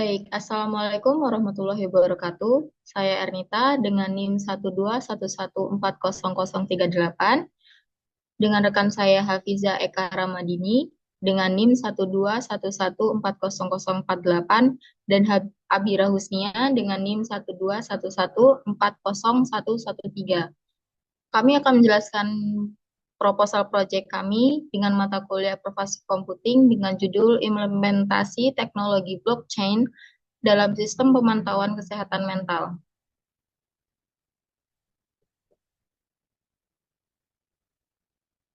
Baik, Assalamualaikum warahmatullahi wabarakatuh. Saya Ernita dengan NIM 121140038 dengan rekan saya Hafiza Eka Ramadini dengan NIM 121140048 dan Abira Husnia dengan NIM 121140113. Kami akan menjelaskan proposal proyek kami dengan mata kuliah Pervasive Computing dengan judul Implementasi Teknologi Blockchain dalam Sistem Pemantauan Kesehatan Mental.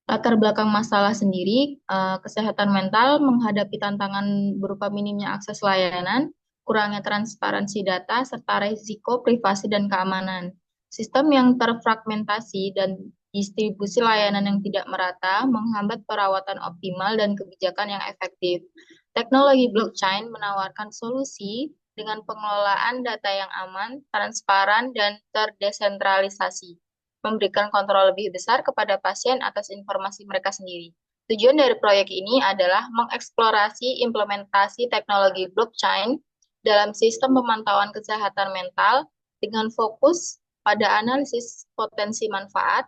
Latar belakang masalah sendiri, kesehatan mental menghadapi tantangan berupa minimnya akses layanan, kurangnya transparansi data, serta risiko privasi dan keamanan. Sistem yang terfragmentasi dan distribusi layanan yang tidak merata menghambat perawatan optimal dan kebijakan yang efektif. Teknologi blockchain menawarkan solusi dengan pengelolaan data yang aman, transparan, dan terdesentralisasi, memberikan kontrol lebih besar kepada pasien atas informasi mereka sendiri. Tujuan dari proyek ini adalah mengeksplorasi implementasi teknologi blockchain dalam sistem pemantauan kesehatan mental dengan fokus pada analisis potensi manfaat,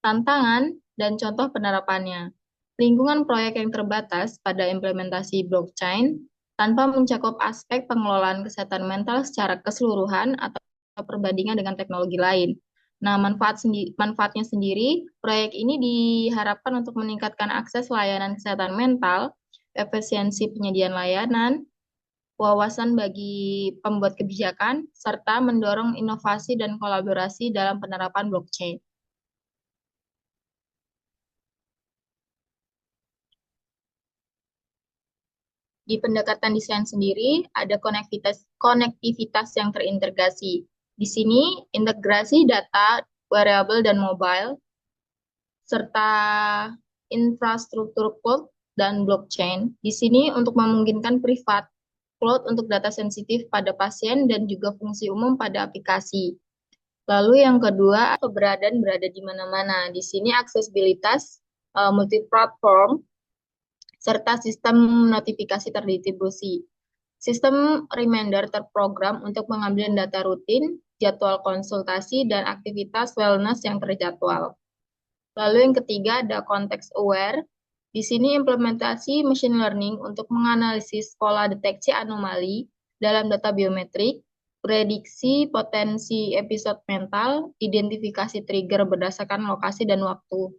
tantangan, dan contoh penerapannya. Lingkungan proyek yang terbatas pada implementasi blockchain tanpa mencakup aspek pengelolaan kesehatan mental secara keseluruhan atau perbandingan dengan teknologi lain. Nah, manfaatnya sendiri, proyek ini diharapkan untuk meningkatkan akses layanan kesehatan mental, efisiensi penyediaan layanan, wawasan bagi pembuat kebijakan, serta mendorong inovasi dan kolaborasi dalam penerapan blockchain. Di pendekatan desain sendiri, ada konektivitas yang terintegrasi. Di sini, integrasi data, variabel, dan mobile, serta infrastruktur cloud dan blockchain. Di sini untuk memungkinkan privat cloud untuk data sensitif pada pasien dan juga fungsi umum pada aplikasi. Lalu yang kedua, keberadaan berada di mana-mana. Di sini aksesibilitas multi-platform serta sistem notifikasi terdistribusi. Sistem reminder terprogram untuk mengambil data rutin, jadwal konsultasi, dan aktivitas wellness yang terjadwal. Lalu yang ketiga ada context aware. Di sini implementasi machine learning untuk menganalisis pola deteksi anomali dalam data biometrik, prediksi potensi episode mental, identifikasi trigger berdasarkan lokasi dan waktu.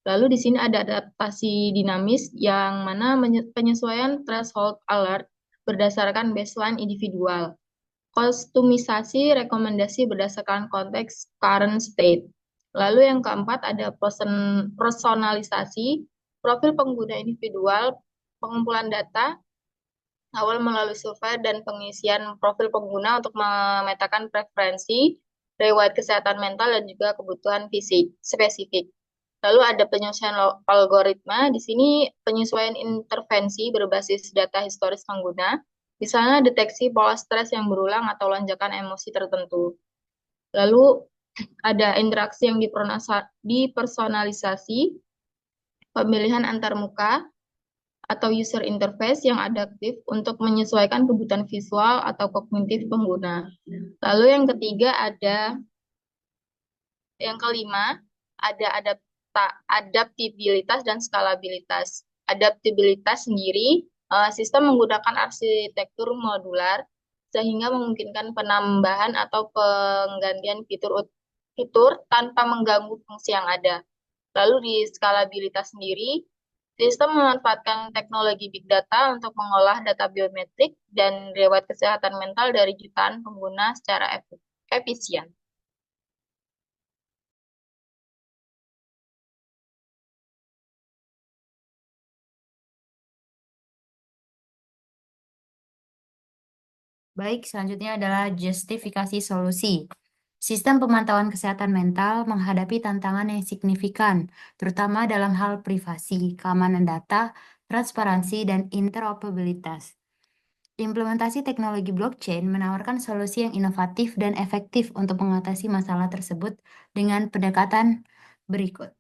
Lalu di sini ada adaptasi dinamis yang mana penyesuaian threshold alert berdasarkan baseline individual. Kostumisasi rekomendasi berdasarkan konteks current state. Lalu yang keempat ada personalisasi, profil pengguna individual, pengumpulan data, awal melalui survei dan pengisian profil pengguna untuk memetakan preferensi, riwayat kesehatan mental, dan juga kebutuhan fisik spesifik. Lalu ada penyesuaian algoritma. Di sini penyesuaian intervensi berbasis data historis pengguna, misalnya deteksi pola stres yang berulang atau lonjakan emosi tertentu. Lalu ada interaksi yang dipersonalisasi, pemilihan antarmuka atau user interface yang adaptif untuk menyesuaikan kebutuhan visual atau kognitif pengguna. Lalu yang ketiga ada, yang kelima ada adaptabilitas dan skalabilitas. Adaptabilitas sendiri, sistem menggunakan arsitektur modular sehingga memungkinkan penambahan atau penggantian fitur tanpa mengganggu fungsi yang ada. Lalu di skalabilitas sendiri, sistem memanfaatkan teknologi big data untuk mengolah data biometrik dan riwayat kesehatan mental dari jutaan pengguna secara efisien. Baik, selanjutnya adalah justifikasi solusi. Sistem pemantauan kesehatan mental menghadapi tantangan yang signifikan, terutama dalam hal privasi, keamanan data, transparansi, dan interoperabilitas. Implementasi teknologi blockchain menawarkan solusi yang inovatif dan efektif untuk mengatasi masalah tersebut dengan pendekatan berikut.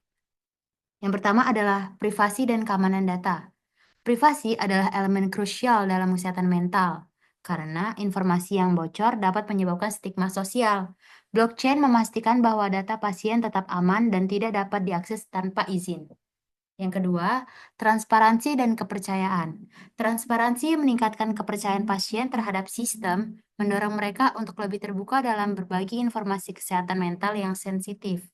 Yang pertama adalah privasi dan keamanan data. Privasi adalah elemen krusial dalam kesehatan mental, karena informasi yang bocor dapat menyebabkan stigma sosial. Blockchain memastikan bahwa data pasien tetap aman dan tidak dapat diakses tanpa izin. Yang kedua, transparansi dan kepercayaan. Transparansi meningkatkan kepercayaan pasien terhadap sistem, mendorong mereka untuk lebih terbuka dalam berbagi informasi kesehatan mental yang sensitif.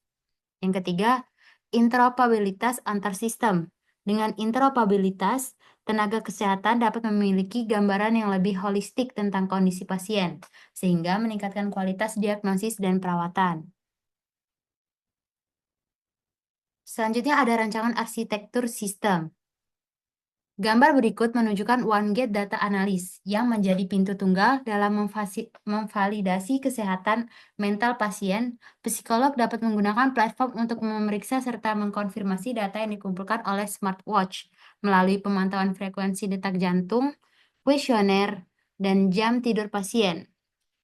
Yang ketiga, interoperabilitas antar sistem. Dengan interoperabilitas, tenaga kesehatan dapat memiliki gambaran yang lebih holistik tentang kondisi pasien, sehingga meningkatkan kualitas diagnosis dan perawatan. Selanjutnya ada rancangan arsitektur sistem. Gambar berikut menunjukkan OneGate Data Analyst yang menjadi pintu tunggal dalam memvalidasi kesehatan mental pasien. Psikolog dapat menggunakan platform untuk memeriksa serta mengkonfirmasi data yang dikumpulkan oleh smartwatch melalui pemantauan frekuensi detak jantung, kuesioner, dan jam tidur pasien.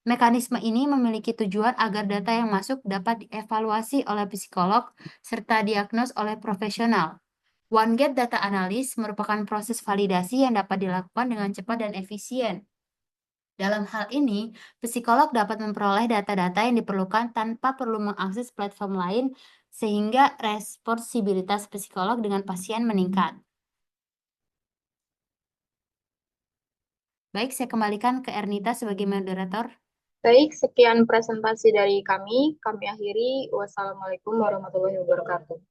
Mekanisme ini memiliki tujuan agar data yang masuk dapat dievaluasi oleh psikolog serta diagnos oleh profesional. OneGate Data Analyst merupakan proses validasi yang dapat dilakukan dengan cepat dan efisien. Dalam hal ini, psikolog dapat memperoleh data-data yang diperlukan tanpa perlu mengakses platform lain, sehingga responsibilitas psikolog dengan pasien meningkat. Baik, saya kembalikan ke Ernita sebagai moderator. Baik, sekian presentasi dari kami. Kami akhiri. Wassalamualaikum warahmatullahi wabarakatuh.